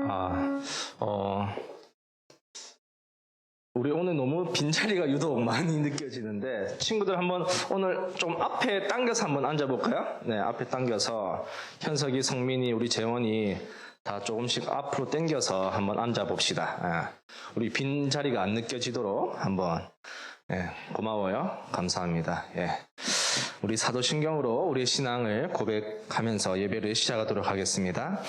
아, 우리 오늘 너무 빈자리가 유독 많이 느껴지는데, 친구들 한번 오늘 좀 앞에 당겨서 한번 앉아볼까요? 네, 앞에 당겨서, 현석이, 성민이, 우리 재원이 다 조금씩 앞으로 당겨서 한번 앉아봅시다. 우리 빈자리가 안 느껴지도록 한번. 고마워요. 감사합니다. 우리 사도신경으로 우리의 신앙을 고백하면서 예배를 시작하도록 하겠습니다.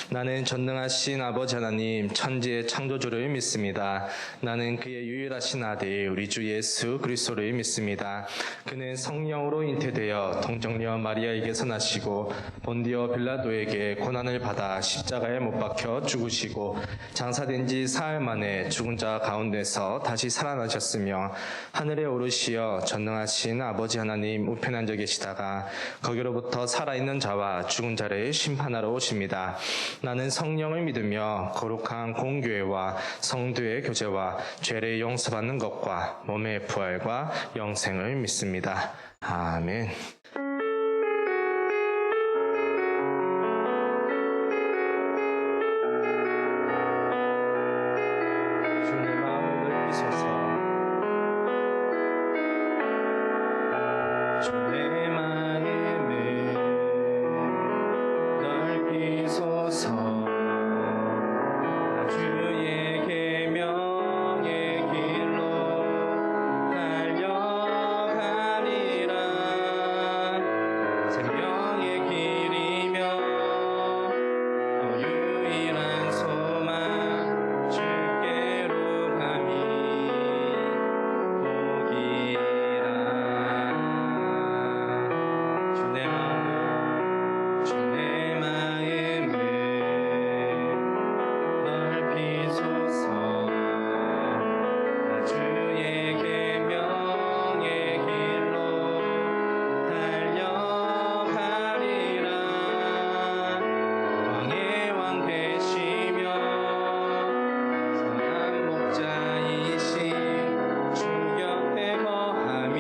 나는 전능하신 아버지 하나님, 천지의 창조주를 믿습니다. 나는 그의 유일하신 아들, 우리 주 예수 그리스도를 믿습니다. 그는 성령으로 잉태되어 동정녀 마리아에게서 나시고 본디오 빌라도에게 고난을 받아 십자가에 못 박혀 죽으시고 장사된 지 사흘 만에 죽은 자 가운데서 다시 살아나셨으며 하늘에 오르시어 전능하신 아버지 하나님 우편에 앉아 계시다가 거기로부터 살아있는 자와 죽은 자를 심판하러 오십니다. 나는 성령을 믿으며 거룩한 공교회와 성도의 교제와 죄를 용서받는 것과 몸의 부활과 영생을 믿습니다. 아멘. 주의 마음을 넓히소서. 주의 마음을 넓히소서. 주의 계명의 길로 달려가리라. 생명의 길이며 유일한 소망 주께로 감히 보기라. 주의 마음을 넓히소서. 주의 계명의 길로 달려가리라. 왕의 왕 되시며 선한 목자이신 주 곁에 거함이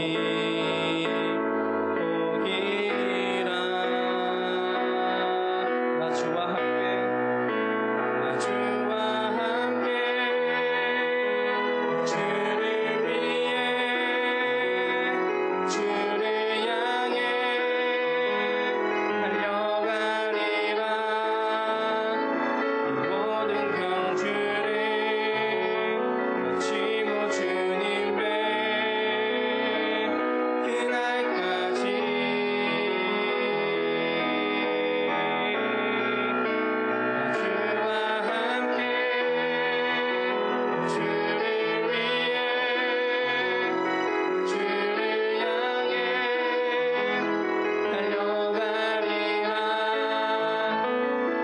보기라. 나 주와 함께 주를 위해 주를 향해 달려가리라. 이 모든 경주를 마치고 주님 뵐 그날까지 주와 함께 주를 위해 주를 향해 달려가리라.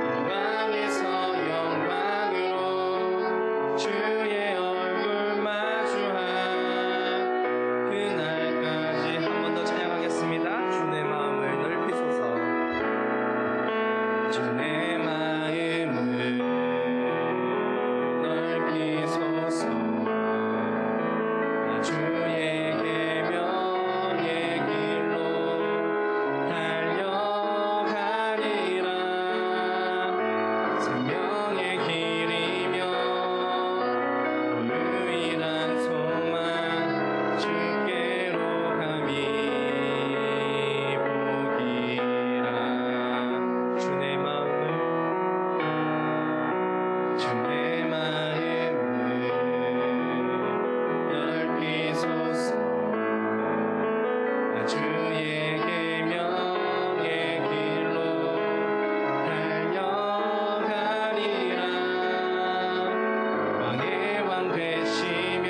영광에서 영광으로 주의 얼굴 마주한 그날까지. 한 번 더 찬양하겠습니다. 주의 마음을 넓히소서. 주의 마음을 넓히소서. 주의 계명의 길로 달려가리라. 생명의 길이며 유일한 소망 주께로 감히 보기라. 주의 마음을 넓히소서. 주의 계명의 길로 달려가리라. 왕의 왕 되시며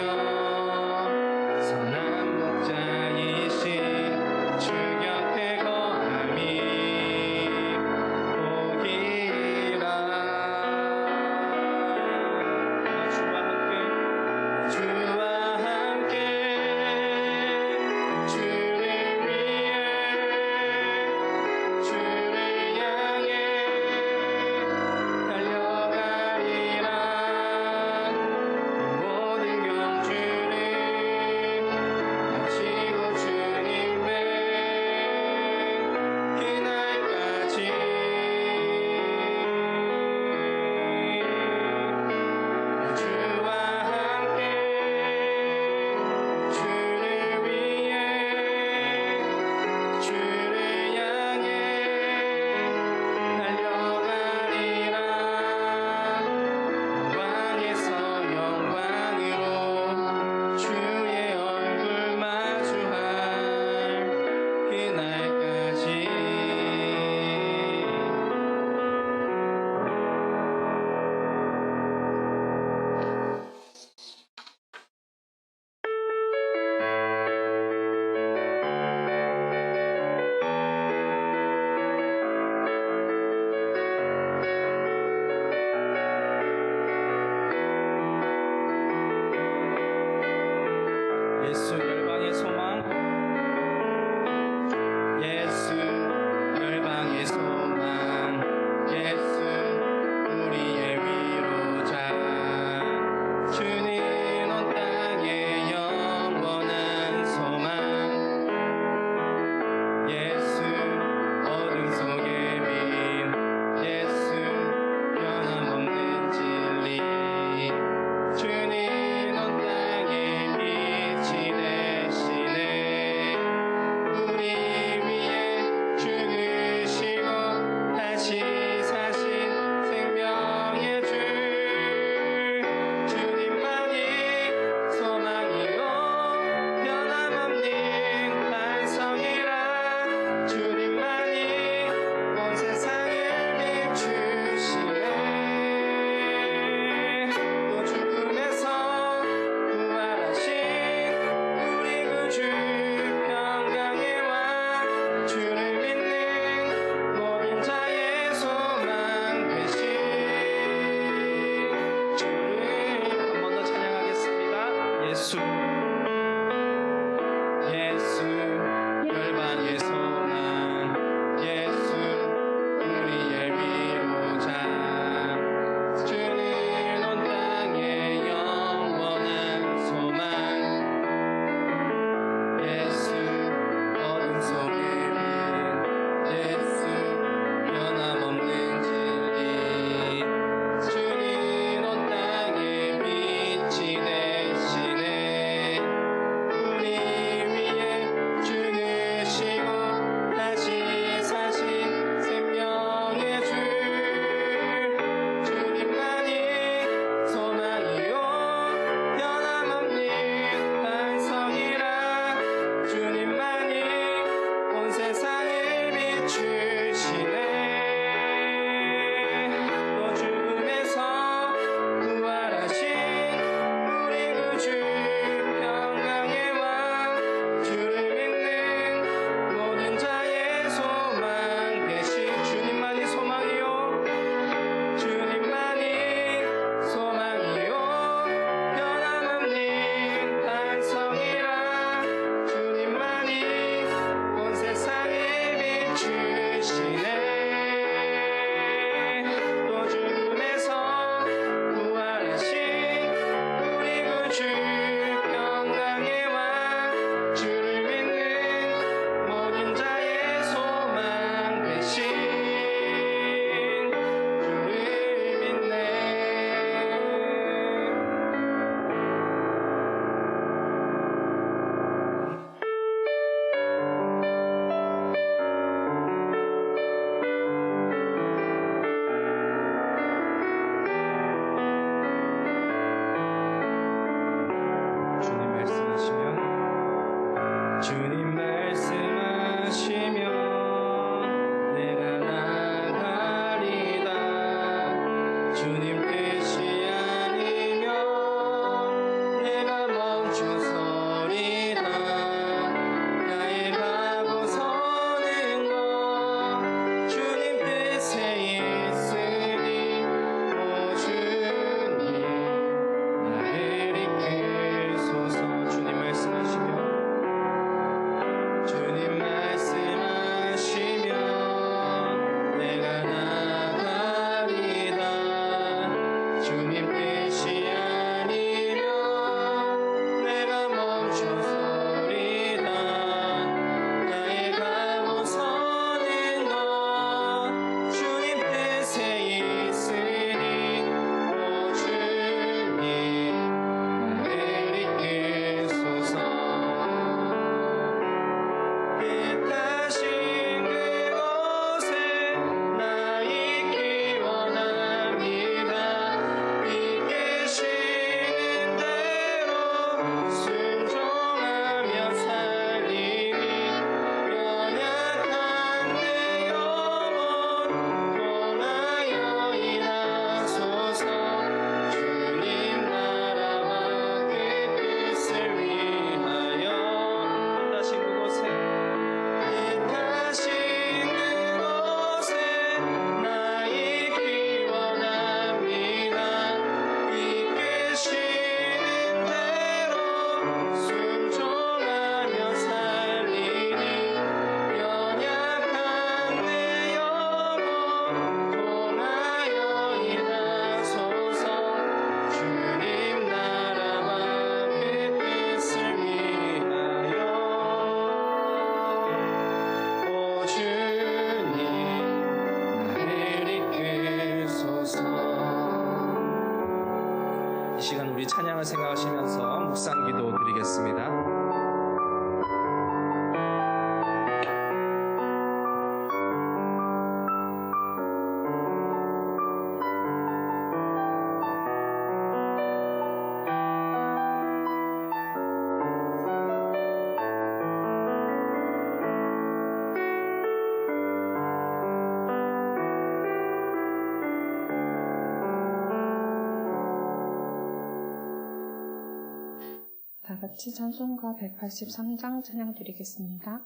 선한 목자이신 주 곁에 거함이 보기라. 예수 열방의 소망, 예수 열방의 소망, 예수 우리의 위로자. 주님 온 땅의 영원한 소망, 예수 어둠 속의 빛, 예수 변함없는 진리. 주님 온 땅의 빛이 되시네. 우리 위에 죽으시고 다시 사신 생명의 주. 주님만이 소망이요 변함없는 반성이라. 주님만이 온 세상을 비추시네. 또 죽음에서 부활하신 우리 구주 평강의 왕. 주를 믿는 모든 자의 소망 되신 주를 한 번 더 찬양하겠습니다. 예수 예수 열방의 소망, 예수 우리의 위로자. 주는 온 땅의 영원한 소망, 예수 어둠 속의 빛, 예수 변함없는 진리. 주는 온 땅의 빛이 되시네. 우리 위에 죽으시고 다시 사신 생명의 주. 주님만이 소망이요 변함없는 반성이라. 주님만이 온 세상을 비추시네. 또 죽음에서 부활하신 우리 구주 평강의 왕. 주를 믿는 모든 자의 소망 되신 주님만이 소망이요, 주님만이 소망이요 변함없는 반성이라. 주님만이 온 세상을 비추시네. 또 죽음에서 부활하신 우리 구주 평강의 왕. 주를 믿는 모든 자의 소망 되신 주를 믿네. 주님 말씀하시면, 주님 말씀하시면 내가 나가리다. 주님 뜻이 아니면 내가 멈추서리다. 나의 가고 서는 것 주님 뜻에 있으니, 오 주님 나를 이끌소서. 주님 말씀하시면, 주님 말씀하시면 내가 나가리다. 주님 뜻이 아니면 내가 멈춰서리다. 나의 가고 서는 것 주님 뜻에 있으니, 오 주님 이 시간 우리 찬양을 생각하시면서 묵상 기도 드리겠습니다. 다 같이 찬송가 183장 찬양 드리겠습니다.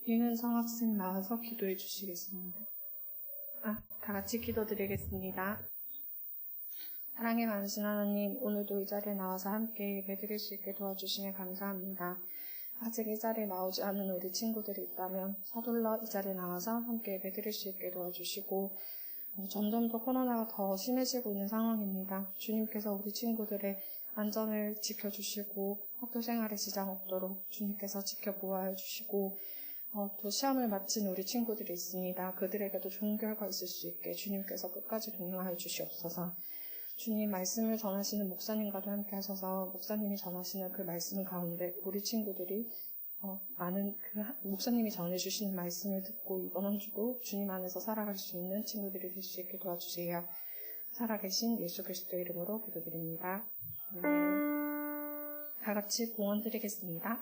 이은성 학생 나와서 기도해 주시겠습니다. 다 같이 기도드리겠습니다. 사랑의 많으신 하나님, 오늘도 이 자리에 나와서 함께 예배드릴 수 있게 도와주시며 감사합니다. 아직 이 자리에 나오지 않은 우리 친구들이 있다면 서둘러 이 자리에 나와서 함께 예배드릴 수 있게 도와주시고, 점점 더 코로나가 더 심해지고 있는 상황입니다. 주님께서 우리 친구들의 안전을 지켜주시고 학교 생활에 지장 없도록 주님께서 지켜보아 주시고, 또 시험을 마친 우리 친구들이 있습니다. 그들에게도 좋은 결과 있을 수 있게 주님께서 끝까지 동행하여 주시옵소서. 주님 말씀을 전하시는 목사님과도 함께 하셔서 목사님이 전하시는 그 말씀 가운데 우리 친구들이 많은 목사님이 전해주시는 말씀을 듣고 이번 한 주도 주님 안에서 살아갈 수 있는 친구들이 될 수 있게 도와주세요. 살아계신 예수 그리스도의 이름으로 기도드립니다. 다 같이 공헌 드리겠습니다.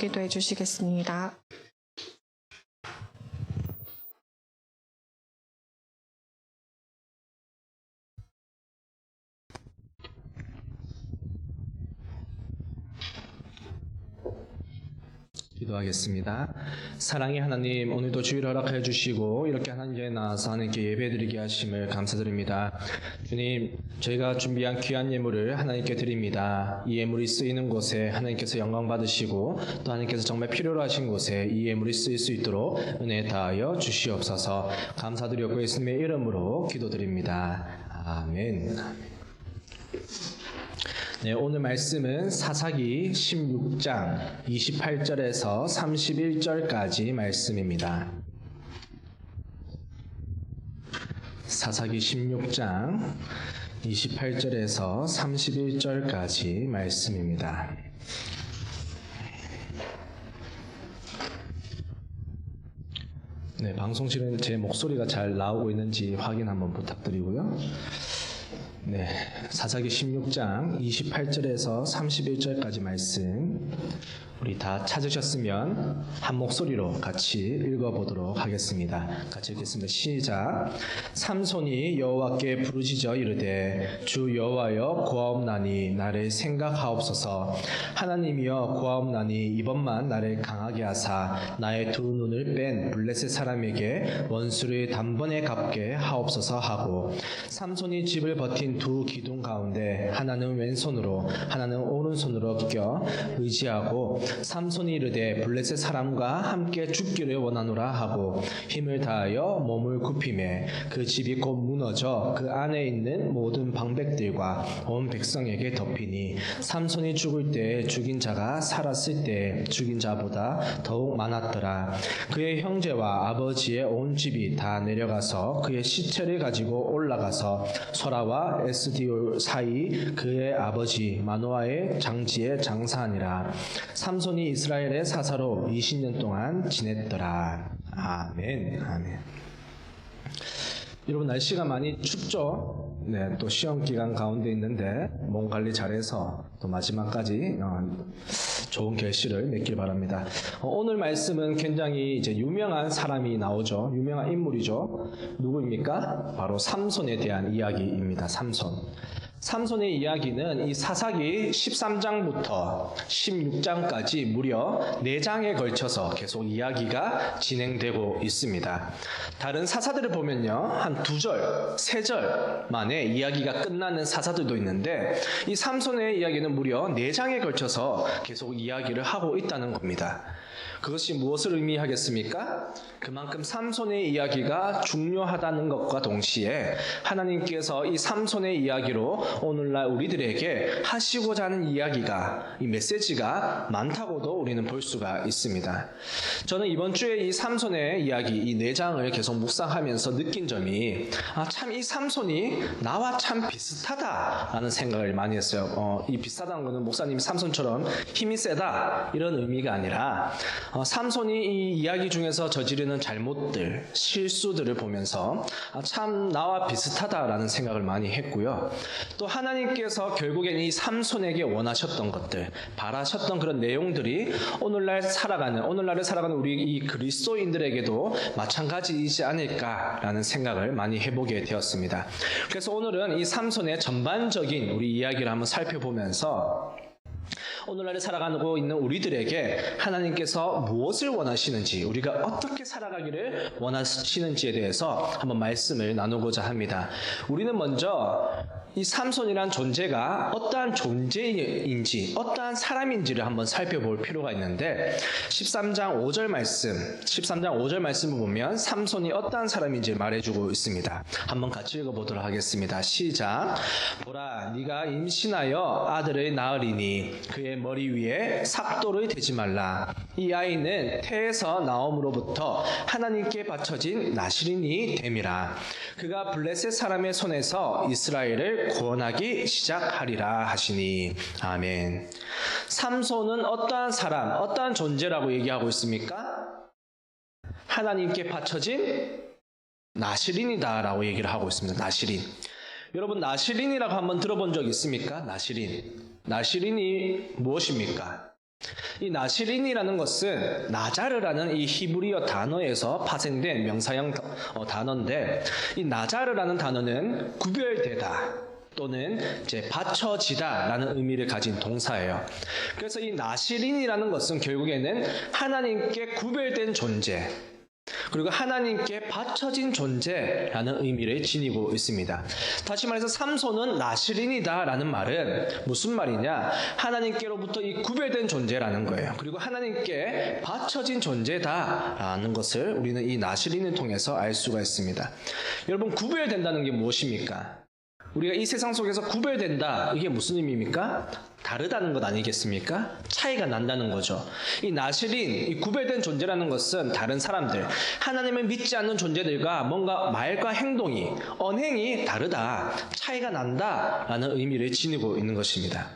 기도해 주시겠습니다. 기도하겠습니다. 사랑의 하나님, 오늘도 주의를 허락해 주시고 이렇게 하나님께 나와서 하나님께 예배드리게 하심을 감사드립니다. 주님, 저희가 준비한 귀한 예물을 하나님께 드립니다. 이 예물이 쓰이는 곳에 하나님께서 영광 받으시고 또 하나님께서 정말 필요로 하신 곳에 이 예물이 쓰일 수 있도록 은혜 다하여 주시옵소서. 감사드렸고 예수님의 이름으로 기도드립니다. 아멘. 네, 오늘 말씀은 사사기 16장 28절에서 31절까지 말씀입니다. 사사기 16장 28절에서 31절까지 말씀입니다. 네, 방송실은 제 목소리가 잘 나오고 있는지 확인 한번 부탁드리고요. 네, 사사기 16장 28절에서 31절까지 말씀 우리 다 찾으셨으면 한 목소리로 같이 읽어보도록 하겠습니다. 같이 읽겠습니다. 시작. 삼손이 여호와께 부르짖어 이르되 주 여호와여 구하옵나니 나를 생각하옵소서. 하나님이여 구하옵나니 이번만 나를 강하게 하사 나의 두 눈을 뺀 블레셋 사람에게 원수를 단번에 갚게 하옵소서 하고, 삼손이 집을 버틴 두 기둥 가운데 하나는 왼손으로 하나는 오른손으로 껴 의지하고, 삼손이 이르되 블레셋 사람과 함께 죽기를 원하노라 하고 힘을 다하여 몸을 굽히매 그 집이 곧 무너져 그 안에 있는 모든 방백들과 온 백성에게 덮이니, 삼손이 죽을 때 죽인 자가 살았을 때 죽인 자보다 더욱 많았더라. 그의 형제와 아버지의 온 집이 다 내려가서 그의 시체를 가지고 올라가서 소라와 에스디올 사이 그의 아버지 마노아의 장지에 장사하니라. 삼손이 이스라엘의 사사로 20년 동안 지냈더라. 아멘. 아멘. 여러분, 날씨가 많이 춥죠? 네, 또 시험 기간 가운데 있는데 몸 관리 잘해서 또 마지막까지 좋은 결실을 맺길 바랍니다. 오늘 말씀은 굉장히 이제 유명한 사람이 나오죠. 유명한 인물이죠. 누구입니까? 바로 삼손에 대한 이야기입니다. 삼손의 이야기는 이 사사기 13장부터 16장까지 무려 4장에 걸쳐서 계속 이야기가 진행되고 있습니다. 다른 사사들을 보면요, 한 2절, 3절 만에 이야기가 끝나는 사사들도 있는데, 이 삼손의 이야기는 무려 4장에 걸쳐서 계속 이야기를 하고 있다는 겁니다. 그것이 무엇을 의미하겠습니까? 그만큼 삼손의 이야기가 중요하다는 것과 동시에 하나님께서 이 삼손의 이야기로 오늘날 우리들에게 하시고자 하는 이야기가, 이 메시지가 많다고도 우리는 볼 수가 있습니다. 저는 이번 주에 이 삼손의 이야기, 이 4장을 계속 묵상하면서 느낀 점이, 참 이 삼손이 나와 참 비슷하다라는 생각을 많이 했어요. 이 비슷하다는 것은 목사님이 삼손처럼 힘이 세다 이런 의미가 아니라, 삼손이 이 이야기 중에서 저지르는 잘못들, 실수들을 보면서 참 나와 비슷하다라는 생각을 많이 했고요. 또 하나님께서 결국엔 이 삼손에게 원하셨던 것들, 바라셨던 그런 내용들이 오늘날을 살아가는 우리 이 그리스도인들에게도 마찬가지이지 않을까라는 생각을 많이 해보게 되었습니다. 그래서 오늘은 이 삼손의 전반적인 우리 이야기를 한번 살펴보면서 오늘날에 살아가고 있는 우리들에게 하나님께서 무엇을 원하시는지, 우리가 어떻게 살아가기를 원하시는지에 대해서 한번 말씀을 나누고자 합니다. 우리는 먼저 이 삼손이란 존재가 어떠한 존재인지, 어떠한 사람인지를 한번 살펴볼 필요가 있는데, 13장 5절 말씀을 보면 삼손이 어떠한 사람인지 말해주고 있습니다. 한번 같이 읽어보도록 하겠습니다. 시작. 보라, 네가 임신하여 아들을 낳으리니 그의 머리 위에 삭도를 대지 말라. 이 아이는 태에서 나옴으로부터 하나님께 바쳐진 나실인이 됨이라. 그가 블레셋 사람의 손에서 이스라엘을 구원하기 시작하리라 하시니. 아멘. 삼손은 어떠한 사람, 어떠한 존재라고 얘기하고 있습니까? 하나님께 바쳐진 나실인이다라고 얘기를 하고 있습니다. 나실인. 여러분, 나실인이라고 한번 들어본 적 있습니까? 나실인이 무엇입니까? 이 나시린이라는 것은 나자르라는 이 히브리어 단어에서 파생된 명사형 단어인데, 이 나자르라는 단어는 구별되다 또는 이제 받쳐지다라는 의미를 가진 동사예요. 그래서 이 나시린이라는 것은 결국에는 하나님께 구별된 존재, 그리고 하나님께 바쳐진 존재라는 의미를 지니고 있습니다. 다시 말해서 삼손은 나시린이다라는 말은 무슨 말이냐? 하나님께로부터 이 구별된 존재라는 거예요. 그리고 하나님께 바쳐진 존재다라는 것을 우리는 이 나시린을 통해서 알 수가 있습니다. 여러분, 구별된다는 게 무엇입니까? 우리가 이 세상 속에서 구별된다, 이게 무슨 의미입니까? 다르다는 것 아니겠습니까? 차이가 난다는 거죠. 이 나시린, 이 구별된 존재라는 것은 다른 사람들, 하나님을 믿지 않는 존재들과 뭔가 말과 행동이, 언행이 다르다, 차이가 난다라는 의미를 지니고 있는 것입니다.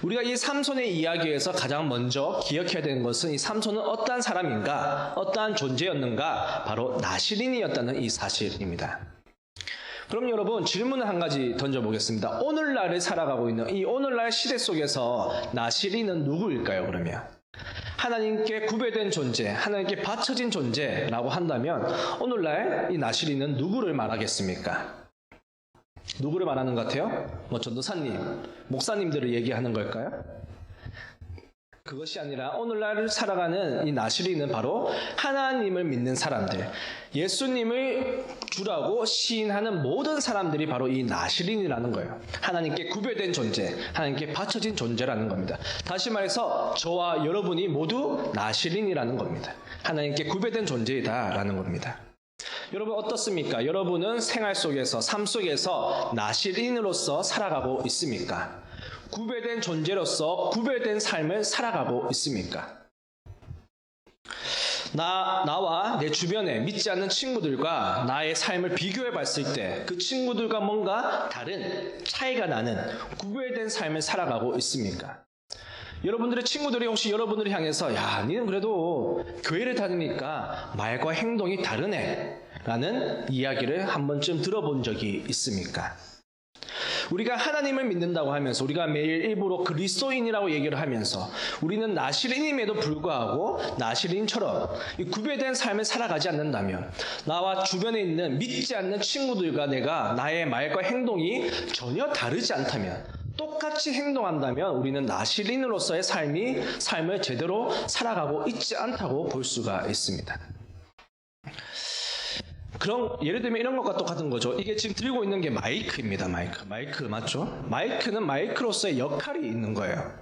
우리가 이 삼손의 이야기에서 가장 먼저 기억해야 되는 것은 이 삼손은 어떠한 사람인가, 어떠한 존재였는가, 바로 나시린이었다는 이 사실입니다. 그럼 여러분, 질문을 한 가지 던져보겠습니다. 오늘날을 살아가고 있는 이 오늘날 시대 속에서 나시린은 누구일까요, 그러면? 하나님께 구별된 존재, 하나님께 바쳐진 존재라고 한다면 오늘날 이 나시린은 누구를 말하겠습니까? 누구를 말하는 것 같아요? 전도사님, 목사님들을 얘기하는 걸까요? 그것이 아니라 오늘날 살아가는 이 나시린은 바로 하나님을 믿는 사람들, 예수님을 주라고 시인하는 모든 사람들이 바로 이 나시린이라는 거예요. 하나님께 구별된 존재, 하나님께 바쳐진 존재라는 겁니다. 다시 말해서 저와 여러분이 모두 나시린이라는 겁니다. 하나님께 구별된 존재이다라는 겁니다. 여러분 어떻습니까? 여러분은 생활 속에서, 삶 속에서 나시린으로서 살아가고 있습니까? 구별된 존재로서 구별된 삶을 살아가고 있습니까? 나와 내 주변에 믿지 않는 친구들과 나의 삶을 비교해 봤을 때 그 친구들과 뭔가 다른, 차이가 나는 구별된 삶을 살아가고 있습니까? 여러분들의 친구들이 혹시 여러분들을 향해서 야, 니는 그래도 교회를 다니니까 말과 행동이 다르네 라는 이야기를 한 번쯤 들어본 적이 있습니까? 우리가 하나님을 믿는다고 하면서, 우리가 매일 일부러 그리스도인이라고 얘기를 하면서 우리는 나시린임에도 불구하고 나시린처럼 이 구별된 삶을 살아가지 않는다면, 나와 주변에 있는 믿지 않는 친구들과 나의 말과 행동이 전혀 다르지 않다면, 똑같이 행동한다면 우리는 나시린으로서의 삶을 제대로 살아가고 있지 않다고 볼 수가 있습니다. 그럼 예를 들면 이런 것과 똑같은 거죠. 이게 지금 들고 있는 게 마이크입니다. 마이크 맞죠? 마이크는 마이크로서의 역할이 있는 거예요.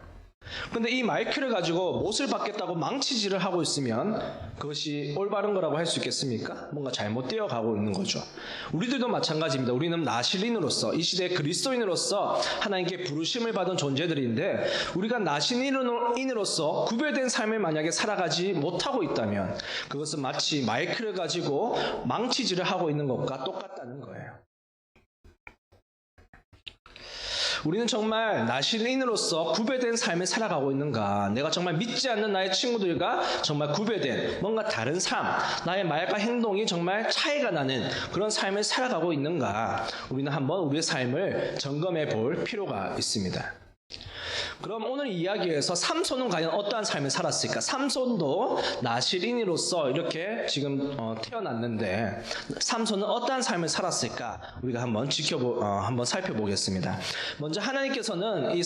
근데 이 마이크를 가지고 못을 받겠다고 망치질을 하고 있으면 그것이 올바른 거라고 할 수 있겠습니까? 뭔가 잘못되어 가고 있는 거죠. 우리들도 마찬가지입니다. 우리는 나시린으로서, 이 시대의 그리스도인으로서 하나님께 부르심을 받은 존재들인데, 우리가 나시린으로서 구별된 삶을 만약에 살아가지 못하고 있다면 그것은 마치 마이크를 가지고 망치질을 하고 있는 것과 똑같다는 거예요. 우리는 정말 나시린으로서 구별된 삶을 살아가고 있는가? 내가 정말 믿지 않는 나의 친구들과 정말 구별된 뭔가 다른 삶, 나의 말과 행동이 정말 차이가 나는 그런 삶을 살아가고 있는가? 우리는 한번 우리의 삶을 점검해 볼 필요가 있습니다. 그럼 오늘 이야기에서 삼손은 과연 어떠한 삶을 살았을까? 삼손도 나시린이로서 이렇게 지금 태어났는데 삼손은 어떠한 삶을 살았을까? 우리가 한번 한번 살펴보겠습니다. 먼저 하나님께서는 이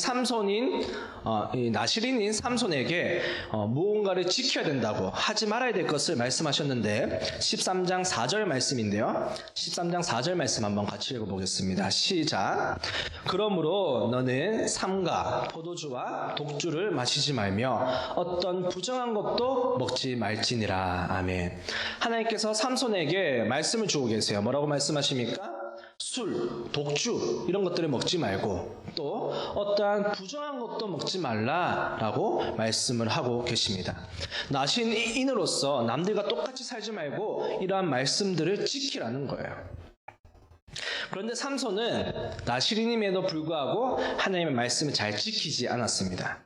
이 나시린인 삼손에게 무언가를 지켜야 된다고, 하지 말아야 될 것을 말씀하셨는데 13장 4절 말씀인데요. 13장 4절 말씀 한번 같이 읽어보겠습니다. 시작. 그러므로 너는 삼가 포도주와 독주를 마시지 말며 어떤 부정한 것도 먹지 말지니라. 아멘. 하나님께서 삼손에게 말씀을 주고 계세요. 뭐라고 말씀하십니까? 술, 독주 이런 것들을 먹지 말고 또 어떠한 부정한 것도 먹지 말라라고 말씀을 하고 계십니다. 나시린으로서 남들과 똑같이 살지 말고 이러한 말씀들을 지키라는 거예요. 그런데 삼손은 나시린임에도 불구하고 하나님의 말씀을 잘 지키지 않았습니다.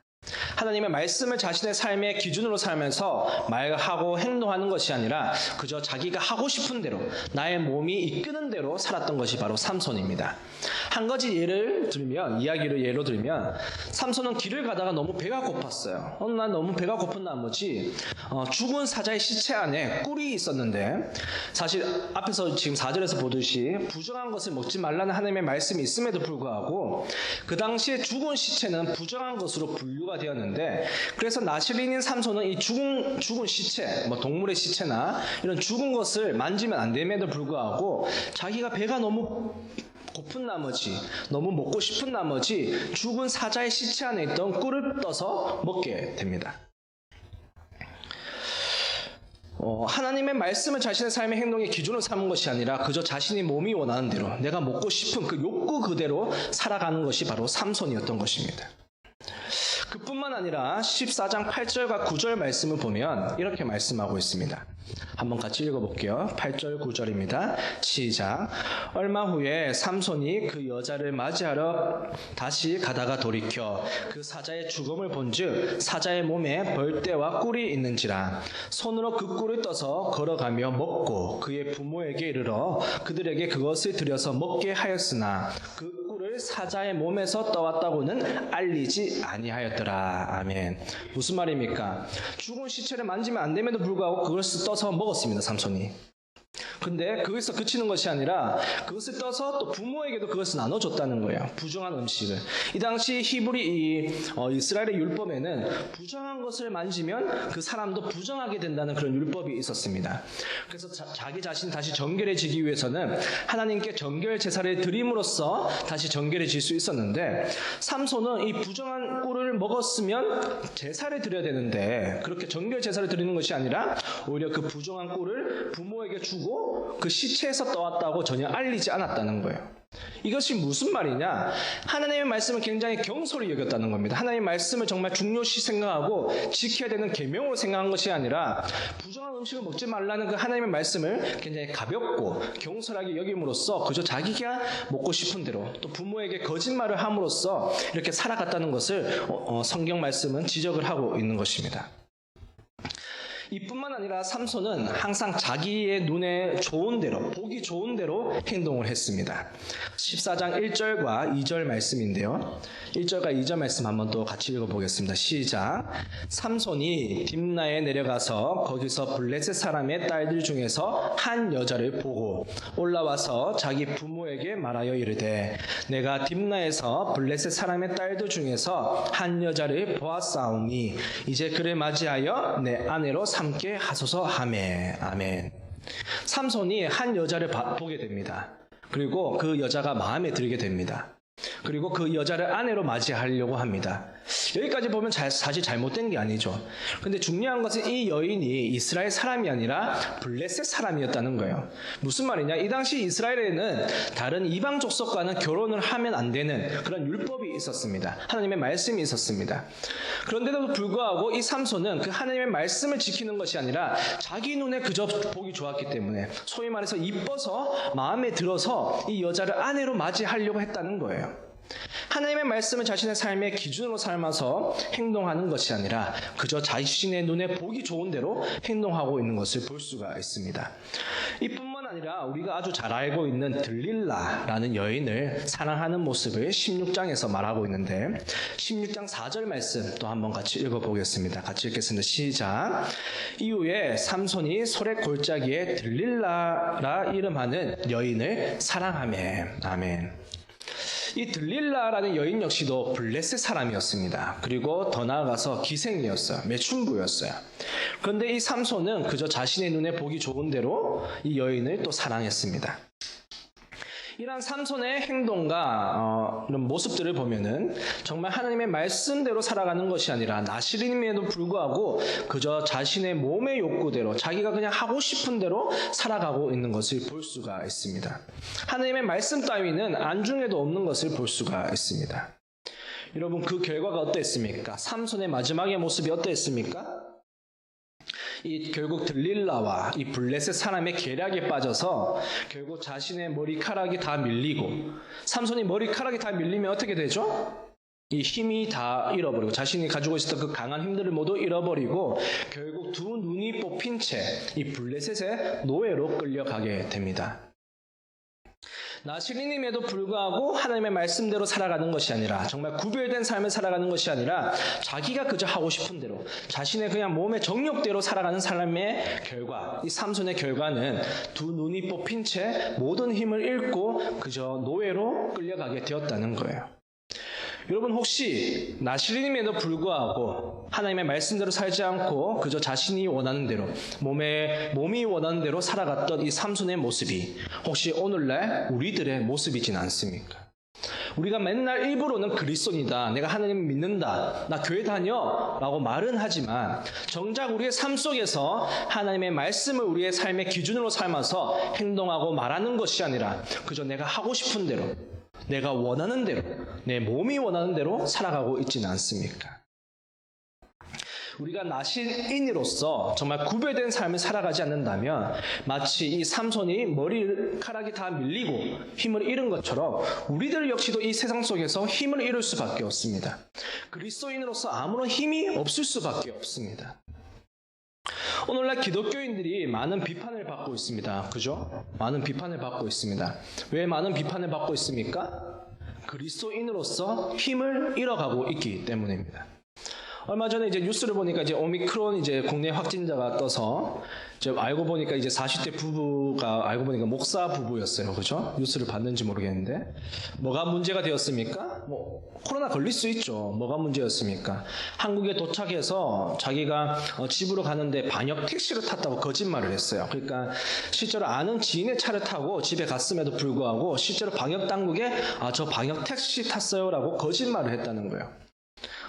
하나님의 말씀을 자신의 삶의 기준으로 살면서 말하고 행동하는 것이 아니라 그저 자기가 하고 싶은 대로 나의 몸이 이끄는 대로 살았던 것이 바로 삼손입니다. 한 가지 이야기를 예로 들면 삼손은 길을 가다가 너무 배가 고팠어요. 어느 날 너무 배가 고픈 나머지 죽은 사자의 시체 안에 꿀이 있었는데, 사실 앞에서 지금 4절에서 보듯이 부정한 것을 먹지 말라는 하나님의 말씀이 있음에도 불구하고 그 당시에 죽은 시체는 부정한 것으로 분류가 되었는데, 그래서 나시린인 삼손은 이 죽은 시체, 동물의 시체나 이런 죽은 것을 만지면 안 됨에도 불구하고 자기가 배가 너무 고픈 나머지, 너무 먹고 싶은 나머지 죽은 사자의 시체 안에 있던 꿀을 떠서 먹게 됩니다. 하나님의 말씀을 자신의 삶의 행동의 기준으로 삼은 것이 아니라 그저 자신이 몸이 원하는 대로, 내가 먹고 싶은 그 욕구 그대로 살아가는 것이 바로 삼손이었던 것입니다. 그뿐만 아니라 14장 8절과 9절 말씀을 보면 이렇게 말씀하고 있습니다. 한번 같이 읽어볼게요. 8절 9절입니다. 시작. 얼마 후에 삼손이 그 여자를 맞이하러 다시 가다가 돌이켜 그 사자의 죽음을 본즉 사자의 몸에 벌떼와 꿀이 있는지라 손으로 그 꿀을 떠서 걸어가며 먹고 그의 부모에게 이르러 그들에게 그것을 들여서 먹게 하였으나 그 꿀을 사자의 몸에서 떠왔다고는 알리지 아니하였더라. 아멘. 무슨 말입니까? 죽은 시체를 만지면 안 됨에도 불구하고 그것을 떠서 먹었습니다, 삼손이. 근데 거기서 그치는 것이 아니라 그것을 떠서 또 부모에게도 그것을 나눠줬다는 거예요. 부정한 음식을. 이 당시 이스라엘의 율법에는 부정한 것을 만지면 그 사람도 부정하게 된다는 그런 율법이 있었습니다. 그래서 자기 자신 다시 정결해지기 위해서는 하나님께 정결 제사를 드림으로써 다시 정결해질 수 있었는데, 삼손은 이 부정한 꿀을 먹었으면 제사를 드려야 되는데 그렇게 정결 제사를 드리는 것이 아니라 오히려 그 부정한 꿀을 부모에게 주고 그 시체에서 떠왔다고 전혀 알리지 않았다는 거예요. 이것이 무슨 말이냐? 하나님의 말씀을 굉장히 경솔히 여겼다는 겁니다. 하나님의 말씀을 정말 중요시 생각하고 지켜야 되는 계명으로 생각한 것이 아니라 부정한 음식을 먹지 말라는 그 하나님의 말씀을 굉장히 가볍고 경솔하게 여김으로써 그저 자기가 먹고 싶은 대로 또 부모에게 거짓말을 함으로써 이렇게 살아갔다는 것을 성경 말씀은 지적을 하고 있는 것입니다. 이뿐만 아니라 삼손은 항상 자기의 눈에 좋은 대로, 보기 좋은 대로 행동을 했습니다. 14장 1절과 2절 말씀인데요. 1절과 2절 말씀 한번 또 같이 읽어보겠습니다. 시작. 삼손이 딥나에 내려가서 거기서 블레셋 사람의 딸들 중에서 한 여자를 보고 올라와서 자기 부모에게 말하여 이르되 내가 딥나에서 블레셋 사람의 딸들 중에서 한 여자를 보았사오니 이제 그를 맞이하여 내 아내로 삼게 하소서 하매. 아멘. 삼손이 한 여자를 보게 됩니다. 그리고 그 여자가 마음에 들게 됩니다. 그리고 그 여자를 아내로 맞이하려고 합니다. 여기까지 보면 사실 잘못된 게 아니죠. 근데 중요한 것은 이 여인이 이스라엘 사람이 아니라 블레셋 사람이었다는 거예요. 무슨 말이냐? 이 당시 이스라엘에는 다른 이방 족속과는 결혼을 하면 안 되는 그런 율법이 있었습니다. 하나님의 말씀이 있었습니다. 그런데도 불구하고 이 삼손은 그 하나님의 말씀을 지키는 것이 아니라 자기 눈에 그저 보기 좋았기 때문에, 소위 말해서 이뻐서 마음에 들어서 이 여자를 아내로 맞이하려고 했다는 거예요. 하나님의 말씀을 자신의 삶의 기준으로 삼아서 행동하는 것이 아니라 그저 자신의 눈에 보기 좋은 대로 행동하고 있는 것을 볼 수가 있습니다. 이뿐만 아니라 우리가 아주 잘 알고 있는 들릴라라는 여인을 사랑하는 모습을 16장에서 말하고 있는데, 16장 4절 말씀 또 한번 같이 읽어보겠습니다. 같이 읽겠습니다. 시작. 이후에 삼손이 소래 골짜기에 들릴라라 이름하는 여인을 사랑하며. 아멘. 이 들릴라라는 여인 역시도 블레셋 사람이었습니다. 그리고 더 나아가서 기생이었어요. 매춘부였어요. 그런데 이 삼손은 그저 자신의 눈에 보기 좋은 대로 이 여인을 또 사랑했습니다. 이러한 삼손의 행동과 이런 모습들을 보면은 정말 하나님의 말씀대로 살아가는 것이 아니라 나시림에도 불구하고 그저 자신의 몸의 욕구대로 자기가 그냥 하고 싶은 대로 살아가고 있는 것을 볼 수가 있습니다. 하나님의 말씀 따위는 안중에도 없는 것을 볼 수가 있습니다. 여러분, 그 결과가 어땠습니까? 삼손의 마지막의 모습이 어땠습니까? 결국 들릴라와 이 블레셋 사람의 계략에 빠져서 결국 자신의 머리카락이 다 밀리고, 삼손이 머리카락이 다 밀리면 어떻게 되죠? 이 힘이 다 잃어버리고 자신이 가지고 있었던 그 강한 힘들을 모두 잃어버리고 결국 두 눈이 뽑힌 채 이 블레셋의 노예로 끌려가게 됩니다. 나실인임에도 불구하고 하나님의 말씀대로 살아가는 것이 아니라 정말 구별된 삶을 살아가는 것이 아니라 자기가 그저 하고 싶은 대로 자신의 그냥 몸의 정욕대로 살아가는 사람의 결과, 이 삼손의 결과는 두 눈이 뽑힌 채 모든 힘을 잃고 그저 노예로 끌려가게 되었다는 거예요. 여러분 혹시 나실인임에도 불구하고 하나님의 말씀대로 살지 않고 그저 자신이 원하는 대로 몸이 원하는 대로 살아갔던 이 삼손의 모습이 혹시 오늘날 우리들의 모습이진 않습니까? 우리가 맨날 일부러는 그리스도인이다, 내가 하나님을 믿는다, 나 교회 다녀 라고 말은 하지만 정작 우리의 삶 속에서 하나님의 말씀을 우리의 삶의 기준으로 삼아서 행동하고 말하는 것이 아니라 그저 내가 하고 싶은 대로 내가 원하는 대로, 내 몸이 원하는 대로 살아가고 있지는 않습니까? 우리가 나실인으로서 정말 구별된 삶을 살아가지 않는다면 마치 이 삼손이 머리카락이 다 밀리고 힘을 잃은 것처럼 우리들 역시도 이 세상 속에서 힘을 잃을 수밖에 없습니다. 그리스도인으로서 아무런 힘이 없을 수밖에 없습니다. 오늘날 기독교인들이 많은 비판을 받고 있습니다. 그죠? 많은 비판을 받고 있습니다. 왜 많은 비판을 받고 있습니까? 그리스도인으로서 힘을 잃어가고 있기 때문입니다. 얼마 전에 이제 뉴스를 보니까 이제 오미크론 이제 국내 확진자가 떠서 이제 알고 보니까 이제 40대 부부가 알고 보니까 목사 부부였어요. 그죠? 뉴스를 봤는지 모르겠는데. 뭐가 문제가 되었습니까? 코로나 걸릴 수 있죠. 뭐가 문제였습니까? 한국에 도착해서 자기가 집으로 가는데 방역 택시를 탔다고 거짓말을 했어요. 그러니까 실제로 아는 지인의 차를 타고 집에 갔음에도 불구하고 실제로 방역 당국에 저 방역 택시 탔어요라고 거짓말을 했다는 거예요.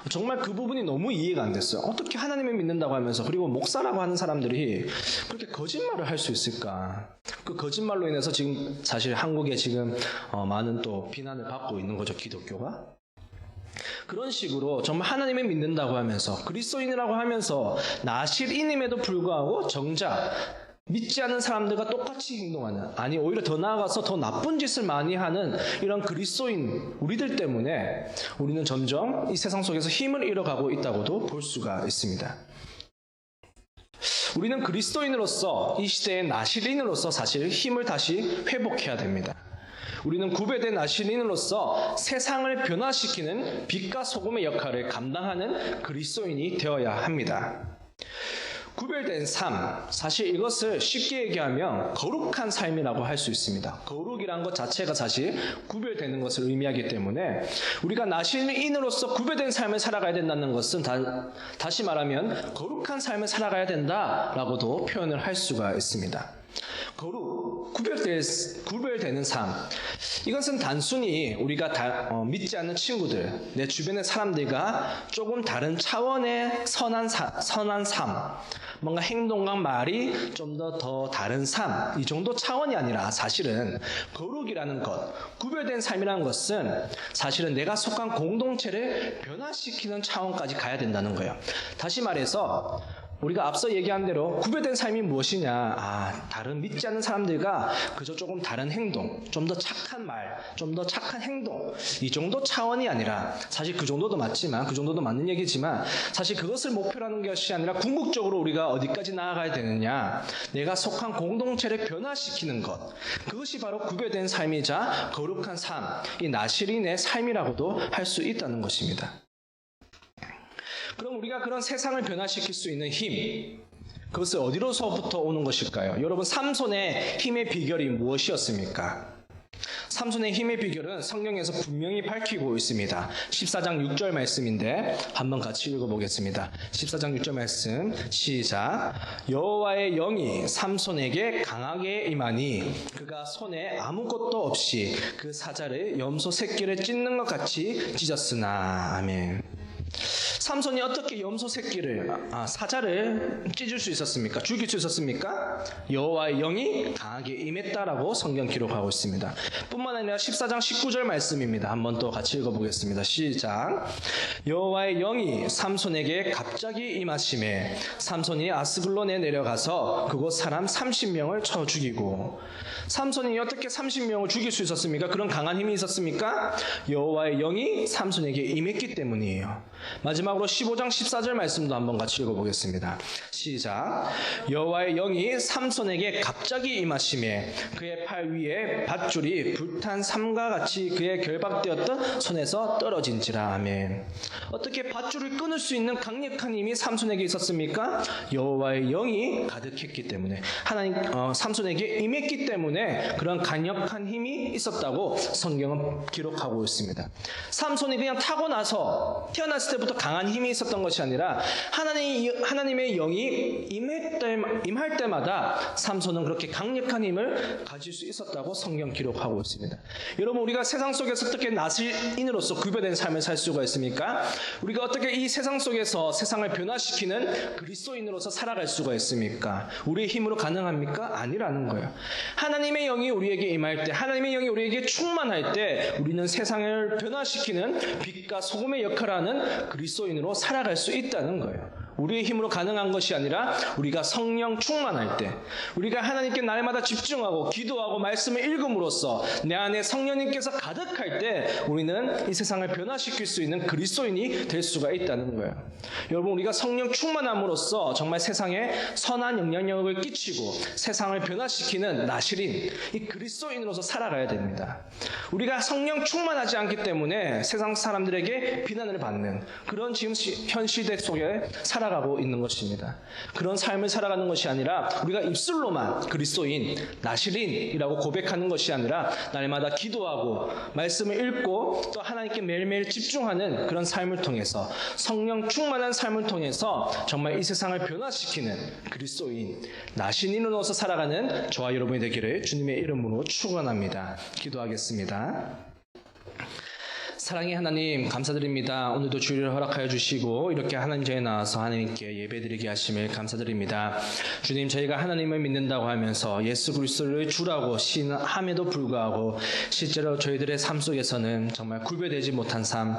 정말 그 부분이 너무 이해가 안 됐어요. 어떻게 하나님을 믿는다고 하면서 그리고 목사라고 하는 사람들이 그렇게 거짓말을 할 수 있을까? 그 거짓말로 인해서 지금 사실 한국에 지금 많은 또 비난을 받고 있는 거죠, 기독교가. 그런 식으로 정말 하나님을 믿는다고 하면서 그리스도인이라고 하면서 나실인임에도 불구하고 정작 믿지 않는 사람들과 똑같이 행동하는, 아니 오히려 더 나아가서 더 나쁜 짓을 많이 하는 이런 그리스도인 우리들 때문에 우리는 점점 이 세상 속에서 힘을 잃어가고 있다고도 볼 수가 있습니다. 우리는 그리스도인으로서 이 시대의 나실인으로서 사실 힘을 다시 회복해야 됩니다. 우리는 구별된 나실인으로서 세상을 변화시키는 빛과 소금의 역할을 감당하는 그리스도인이 되어야 합니다. 구별된 삶, 사실 이것을 쉽게 얘기하면 거룩한 삶이라고 할 수 있습니다. 거룩이란 것 자체가 사실 구별되는 것을 의미하기 때문에 우리가 나실인으로서 구별된 삶을 살아가야 된다는 것은 다시 말하면 거룩한 삶을 살아가야 된다라고도 표현을 할 수가 있습니다. 거룩, 구별되는 삶. 이것은 단순히 우리가 믿지 않는 친구들, 내 주변의 사람들과 조금 다른 차원의 선한 삶, 뭔가 행동과 말이 좀 더 다른 삶, 이 정도 차원이 아니라 사실은 거룩이라는 것, 구별된 삶이라는 것은 사실은 내가 속한 공동체를 변화시키는 차원까지 가야 된다는 거예요. 다시 말해서 우리가 앞서 얘기한 대로 구별된 삶이 무엇이냐? 다른 믿지 않는 사람들과 그저 조금 다른 행동, 좀 더 착한 말, 좀 더 착한 행동, 이 정도 차원이 아니라 사실 그 정도도 맞지만, 그 정도도 맞는 얘기지만 사실 그것을 목표로 하는 것이 아니라 궁극적으로 우리가 어디까지 나아가야 되느냐? 내가 속한 공동체를 변화시키는 것, 그것이 바로 구별된 삶이자 거룩한 삶, 이 나실인의 삶이라고도 할 수 있다는 것입니다. 그럼 우리가 그런 세상을 변화시킬 수 있는 힘, 그것을 어디로서부터 오는 것일까요? 여러분, 삼손의 힘의 비결이 무엇이었습니까? 삼손의 힘의 비결은 성경에서 분명히 밝히고 있습니다. 14장 6절 말씀인데 한번 같이 읽어보겠습니다. 14장 6절 말씀 시작. 여호와의 영이 삼손에게 강하게 임하니 그가 손에 아무것도 없이 그 사자를 염소 새끼를 찢는 것 같이 찢었으나. 아멘. 삼손이 어떻게 염소 새끼를 사자를 찢을 수 있었습니까? 죽일 수 있었습니까? 여호와의 영이 강하게 임했다라고 성경 기록하고 있습니다. 뿐만 아니라 14장 19절 말씀입니다. 한번 또 같이 읽어보겠습니다. 시작. 여호와의 영이 삼손에게 갑자기 임하심에 삼손이 아스글론에 내려가서 그곳 사람 30명을 쳐 죽이고. 삼손이 어떻게 30명을 죽일 수 있었습니까? 그런 강한 힘이 있었습니까? 여호와의 영이 삼손에게 임했기 때문이에요. 마지막으로 15장 14절 말씀도 한번 같이 읽어보겠습니다. 시작. 여호와의 영이 삼손에게 갑자기 임하심에 그의 팔 위에 밧줄이 불탄 삼과 같이 그의 결박되었던 손에서 떨어진지라. 아멘. 어떻게 밧줄을 끊을 수 있는 강력한 힘이 삼손에게 있었습니까? 여호와의 영이 가득했기 때문에, 하나님 삼손에게 임했기 때문에 그런 강력한 힘이 있었다고 성경은 기록하고 있습니다. 삼손이 그냥 타고나서 태어났을 때부터 강한 힘이 있었던 것이 아니라 하나님의 영이 임할 때마다 삼손은 그렇게 강력한 힘을 가질 수 있었다고 성경 기록하고 있습니다. 여러분, 우리가 세상 속에서 어떻게 나시인으로서 구별된 삶을 살 수가 있습니까? 우리가 어떻게 이 세상 속에서 세상을 변화시키는 그리스도인으로서 살아갈 수가 있습니까? 우리의 힘으로 가능합니까? 아니라는 거예요. 하나님의 영이 우리에게 임할 때, 하나님의 영이 우리에게 충만할 때 우리는 세상을 변화시키는 빛과 소금의 역할을 하는 그리스도인으로 살아갈 수 있다는 거예요. 우리의 힘으로 가능한 것이 아니라 우리가 성령 충만할 때, 우리가 하나님께 날마다 집중하고 기도하고 말씀을 읽음으로써 내 안에 성령님께서 가득할 때 우리는 이 세상을 변화시킬 수 있는 그리스도인이 될 수가 있다는 거예요. 여러분, 우리가 성령 충만함으로써 정말 세상에 선한 영향력을 끼치고 세상을 변화시키는 나실인 이 그리스도인으로서 살아가야 됩니다. 우리가 성령 충만하지 않기 때문에 세상 사람들에게 비난을 받는 그런 지금 현 시대 속에 살아가고 있는 것입니다. 그런 삶을 살아가는 것이 아니라 우리가 입술로만 그리스도인, 나실인이라고 고백하는 것이 아니라 날마다 기도하고 말씀을 읽고 또 하나님께 매일매일 집중하는 그런 삶을 통해서, 성령 충만한 삶을 통해서 정말 이 세상을 변화시키는 그리스도인, 나실인으로서 살아가는 저와 여러분이 되기를 주님의 이름으로 축원합니다. 기도하겠습니다. 사랑의 하나님, 감사드립니다. 오늘도 주일을 허락하여 주시고 이렇게 하나님 전에 나와서 하나님께 예배드리게 하심을 감사드립니다. 주님, 저희가 하나님을 믿는다고 하면서 예수 그리스도를 주라고 시인함에도 불구하고 실제로 저희들의 삶 속에서는 정말 구별되지 못한 삶,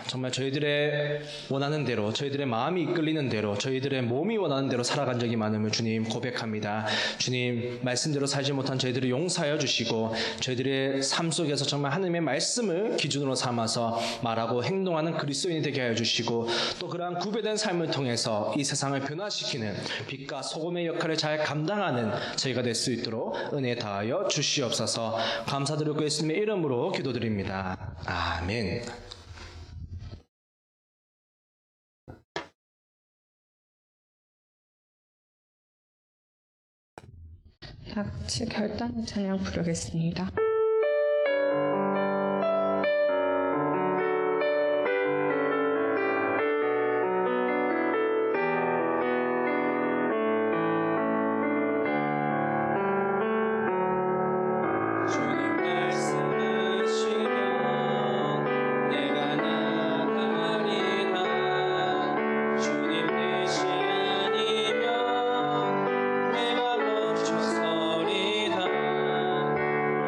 정말 저희들의 원하는 대로, 저희들의 마음이 이끌리는 대로, 저희들의 몸이 원하는 대로 살아간 적이 많음을 주님 고백합니다. 주님, 말씀대로 살지 못한 저희들을 용서하여 주시고 저희들의 삶 속에서 정말 하나님의 말씀을 기준으로 삼아서 말하고 행동하는 그리스도인이 되게 하여 주시고, 또 그러한 구별된 삶을 통해서 이 세상을 변화시키는 빛과 소금의 역할을 잘 감당하는 저희가 될 수 있도록 은혜 다하여 주시옵소서. 감사드리고 예수님의 이름으로 기도드립니다. 아멘. 다 같이 결단의 찬양 부르겠습니다.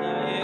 나의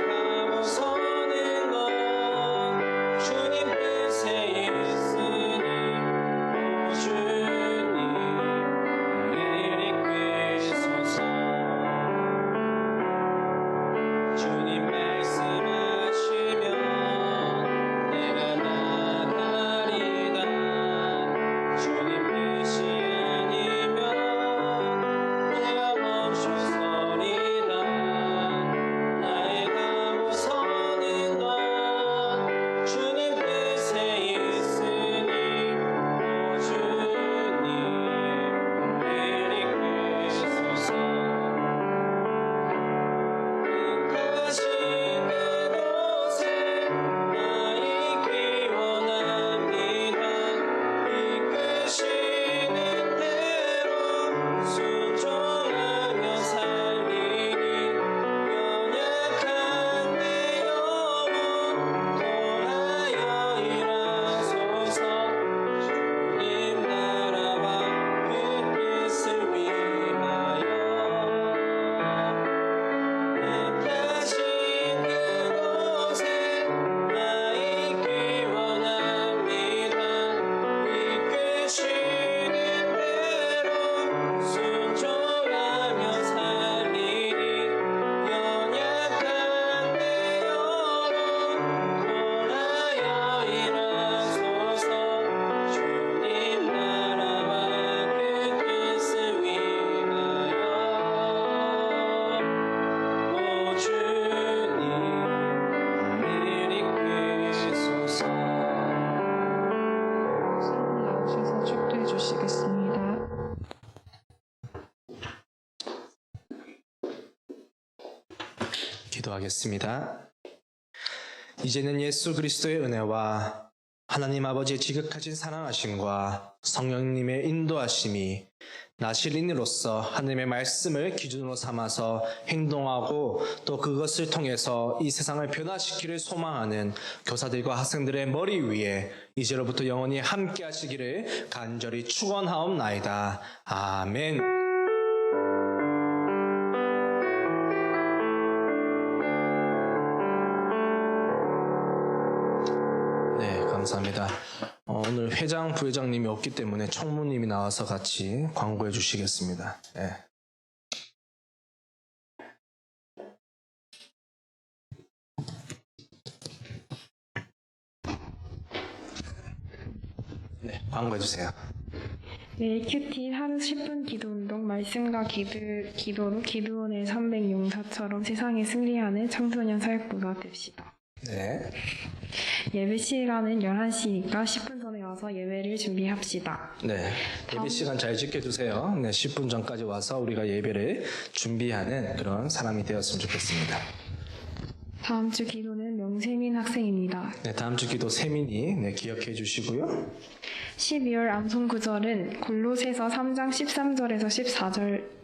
다신 그곳에 나 있기 원합니다. 이끄시는 대로 순종하며 살리니 연약한 내 영혼 돌아여 일하소서. 주님 나라와 그 뜻을 위하여 오 주님 우리를 이끄소서. 나오셔서 축도해 주시겠습니다. 기도하겠습니다. 이제는 예수 그리스도의 은혜와 하나님 아버지의 지극하신 사랑하심과 성령님의 인도하심이 나 신인으로서 하나님의 말씀을 기준으로 삼아서 행동하고 또 그것을 통해서 이 세상을 변화시키를 소망하는 교사들과 학생들의 머리 위에 이제로부터 영원히 함께 하시기를 간절히 축원하옵나이다. 아멘. 네, 감사합니다. 오늘 회장, 부회장님이 없기 때문에 총무님이 나와서 같이 광고해 주시겠습니다. 네. 네, 광고해 주세요. 네, 큐티 하루 10분 기도 운동, 말씀과 기도로 기도원의 300용사처럼 세상에 승리하는 청소년 사역부가 됩시다. 네. 예배 시간은 11시니까 10분 전에 와서 예배를 준비합시다. 네. 예배 시간 잘 지켜주세요. 네, 10분 전까지 와서 우리가 예배를 준비하는 그런 사람이 되었으면 좋겠습니다. 다음 주 기도는 명세민 학생입니다. 네, 다음 주 기도 세민이 네, 기억해 주시고요. 12월 암송 구절은 골로새서 3장 13절에서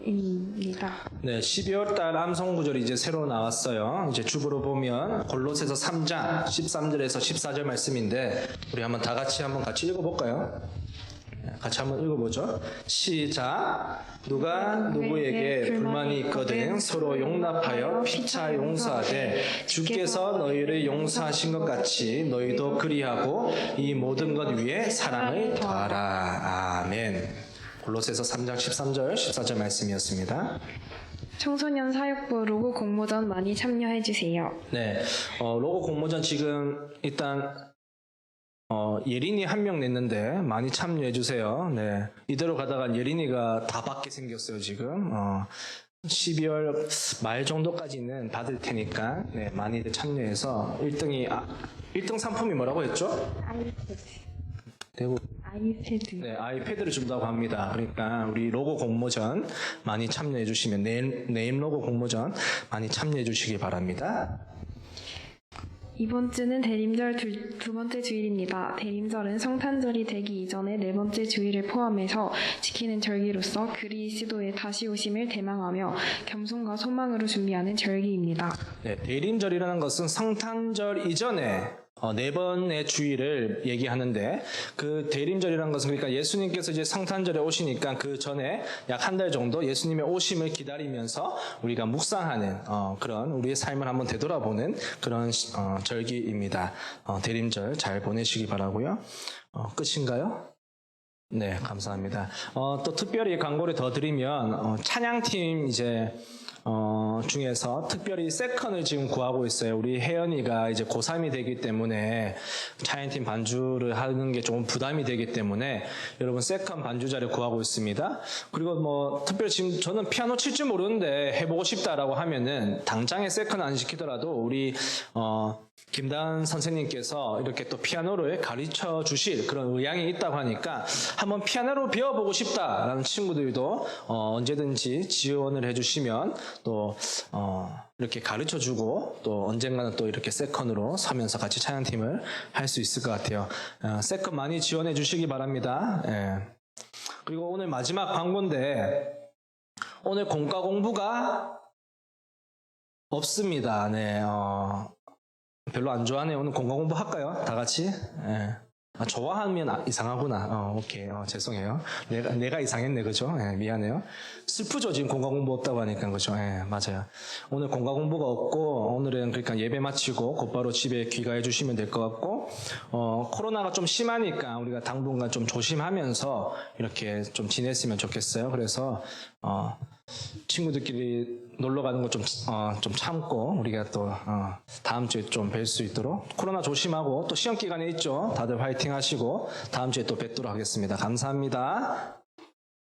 14절입니다. 네, 12월 달 암송 구절이 이제 새로 나왔어요. 이제 주보로 보면 골로새서 3장 13절에서 14절 말씀인데 우리 한번 다 같이 읽어볼까요? 네, 같이 한번 읽어보죠. 시작. 누가 누구에게 불만이 있거든 서로 용납하여 피차 용서하되 주께서 너희를 용서하신 것 같이 너희도 그리하고 이 모든 것 위에 사랑을 더하라. 아멘. 골로새서 3장 13절 14절 말씀이었습니다. 청소년 사역부 로고 공모전 많이 참여해주세요. 네, 로고 공모전 지금 일단 예린이 한 명 냈는데 많이 참여해 주세요. 네, 이대로 가다가 예린이가 다 받게 생겼어요 지금. 12월 말 정도까지는 받을 테니까 네, 많이들 참여해서 1등 상품이 뭐라고 했죠? 대구. 아이패드. 네, 아이패드를 준다고 합니다. 그러니까 우리 로고 공모전 많이 참여해 주시면 네임 로고 공모전 많이 참여해 주시기 바랍니다. 이번 주는 대림절 두 번째 주일입니다. 대림절은 성탄절이 되기 이전의 네 번째 주일을 포함해서 지키는 절기로서 그리스도의 다시 오심을 대망하며 겸손과 소망으로 준비하는 절기입니다. 네, 대림절이라는 것은 성탄절 이전에 네 번의 주일을 얘기하는데 그 대림절이라는 것은 그러니까 예수님께서 이제 성탄절에 오시니까 그 전에 약 한 달 정도 예수님의 오심을 기다리면서 우리가 묵상하는 그런 우리의 삶을 한번 되돌아보는 그런 절기입니다. 대림절 잘 보내시기 바라고요. 끝인가요? 네, 감사합니다. 또 특별히 광고를 더 드리면 찬양팀 이제 중에서 특별히 세컨을 지금 구하고 있어요. 우리 혜연이가 이제 고3이 되기 때문에 찬양팀 반주를 하는 게 조금 부담이 되기 때문에 여러분 세컨 반주자를 구하고 있습니다. 그리고 뭐 특별히 지금 저는 피아노 칠 줄 모르는데 해보고 싶다라고 하면은 당장에 세컨 안 시키더라도 우리 김다은 선생님께서 이렇게 또 피아노를 가르쳐 주실 그런 의향이 있다고 하니까 한번 피아노로 배워보고 싶다라는 친구들도 언제든지 지원을 해주시면 또 이렇게 가르쳐 주고 또 언젠가는 또 이렇게 세컨으로 서면서 같이 찬양팀을 할 수 있을 것 같아요. 세컨 많이 지원해 주시기 바랍니다. 예. 그리고 오늘 마지막 광고인데 오늘 공과 공부가 없습니다. 네, 별로 안 좋아하네요. 오늘 공과 공부 할까요? 다 같이? 예. 좋아하면 이상하구나. 오케이. 죄송해요. 내가 이상했네, 그죠? 예, 미안해요. 슬프죠, 지금 공과 공부 없다고 하니까, 그죠? 예, 맞아요. 오늘 공과 공부가 없고, 오늘은 그러니까 예배 마치고 곧바로 집에 귀가해 주시면 될 것 같고, 코로나가 좀 심하니까 우리가 당분간 좀 조심하면서 이렇게 좀 지냈으면 좋겠어요. 그래서, 친구들끼리 놀러 가는 거 좀 참고 우리가 또 다음 주에 좀 뵐 수 있도록 코로나 조심하고 또 시험 기간에 있죠. 다들 화이팅 하시고 다음 주에 또 뵙도록 하겠습니다. 감사합니다.